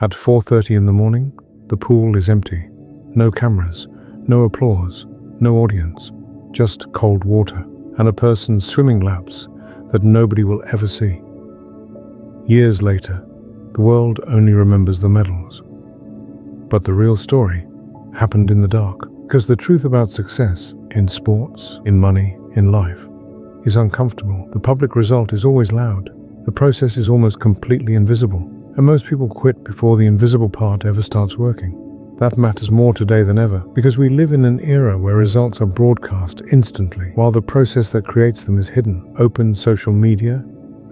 At 4:30 in the morning, the pool is empty. No cameras, no applause, no audience, just cold water and a person swimming laps that nobody will ever see. Years later, the world only remembers the medals. But the real story happened in the dark, because the truth about success in sports, in money, in life is uncomfortable. The public result is always loud. The process is almost completely invisible. And most people quit before the invisible part ever starts working. That matters more today than ever, because we live in an era where results are broadcast instantly, while the process that creates them is hidden. Open social media,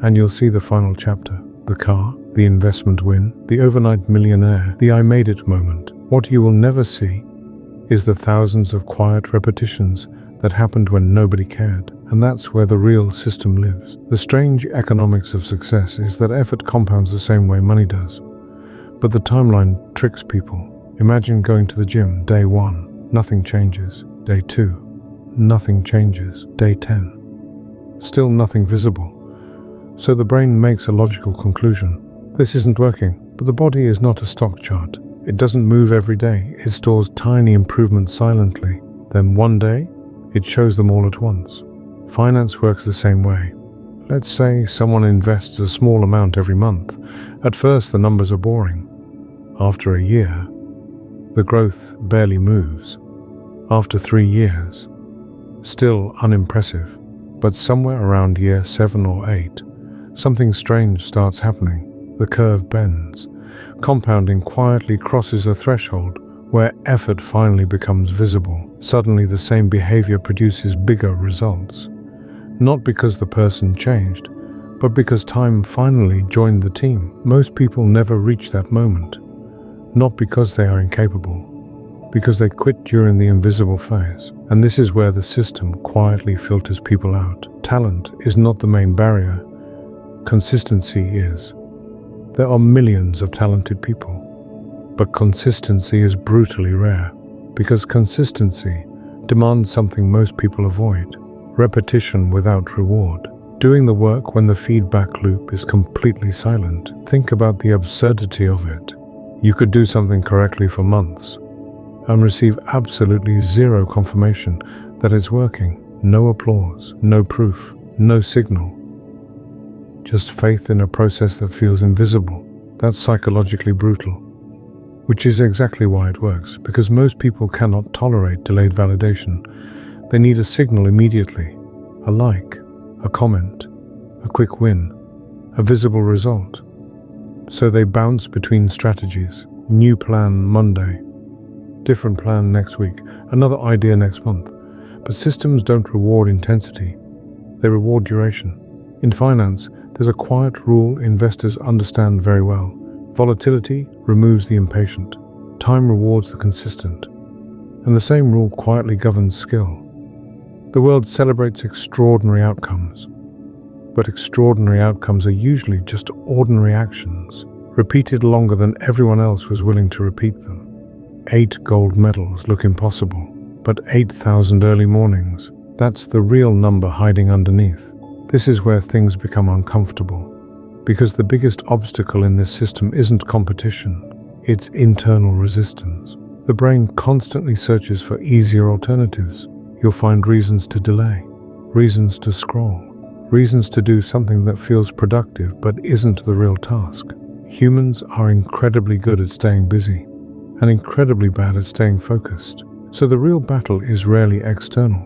and you'll see the final chapter. The car, the investment win, the overnight millionaire, the I made it moment. What you will never see is the thousands of quiet repetitions that happened when nobody cared. And that's where the real system lives. The strange economics of success is that effort compounds the same way money does. But the timeline tricks people. Imagine going to the gym day 1, nothing changes. Day 2, nothing changes. Day 10, still nothing visible. So the brain makes a logical conclusion. This isn't working, but the body is not a stock chart. It doesn't move every day. It stores tiny improvements silently. Then one day, it shows them all at once. Finance works the same way. Let's say someone invests a small amount every month. At first, the numbers are boring. After a year, the growth barely moves. After 3 years, still unimpressive. But somewhere around year 7 or 8, something strange starts happening. The curve bends. Compounding quietly crosses a threshold where effort finally becomes visible. Suddenly, the same behavior produces bigger results. Not because the person changed, but because time finally joined the team. Most people never reach that moment. Not because they are incapable, because they quit during the invisible phase. And this is where the system quietly filters people out. Talent is not the main barrier. Consistency is. There are millions of talented people, but consistency is brutally rare, because consistency demands something most people avoid. Repetition without reward. Doing the work when the feedback loop is completely silent. Think about the absurdity of it. You could do something correctly for months and receive absolutely zero confirmation that it's working. No applause, no proof, no signal. Just faith in a process that feels invisible. That's psychologically brutal. Which is exactly why it works, because most people cannot tolerate delayed validation. They need a signal immediately, a like, a comment, a quick win, a visible result. So they bounce between strategies. New plan Monday, different plan next week, another idea next month. But systems don't reward intensity, they reward duration. In finance, there's a quiet rule investors understand very well. Volatility removes the impatient. Time rewards the consistent. And the same rule quietly governs skill. The world celebrates extraordinary outcomes, but extraordinary outcomes are usually just ordinary actions, repeated longer than everyone else was willing to repeat them. 8 gold medals look impossible, but 8,000 early mornings, that's the real number hiding underneath. This is where things become uncomfortable, because the biggest obstacle in this system isn't competition, it's internal resistance. The brain constantly searches for easier alternatives. You'll find reasons to delay, reasons to scroll, reasons to do something that feels productive but isn't the real task. Humans are incredibly good at staying busy and incredibly bad at staying focused. So the real battle is rarely external.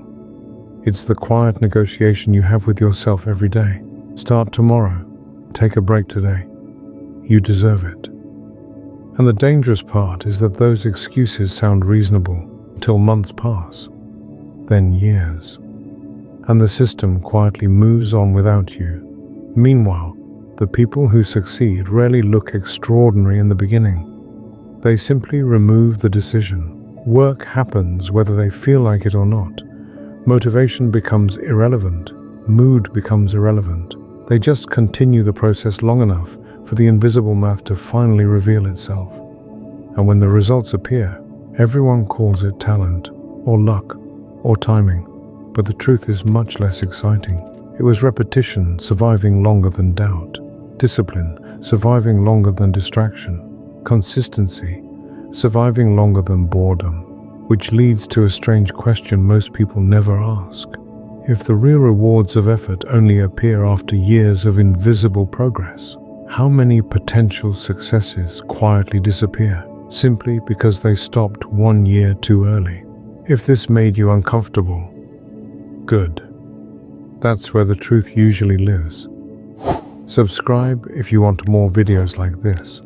It's the quiet negotiation you have with yourself every day. Start tomorrow. Take a break today. You deserve it. And the dangerous part is that those excuses sound reasonable until months pass. Then years, and the system quietly moves on without you. Meanwhile, the people who succeed rarely look extraordinary in the beginning. They simply remove the decision. Work happens whether they feel like it or not. Motivation becomes irrelevant. Mood becomes irrelevant. They just continue the process long enough for the invisible math to finally reveal itself. And when the results appear, everyone calls it talent, or luck, or timing, but the truth is much less exciting. It was repetition surviving longer than doubt, discipline surviving longer than distraction, consistency, surviving longer than boredom, which leads to a strange question most people never ask. If the real rewards of effort only appear after years of invisible progress, how many potential successes quietly disappear simply because they stopped 1 year too early? If this made you uncomfortable, good. That's where the truth usually lives. Subscribe if you want more videos like this.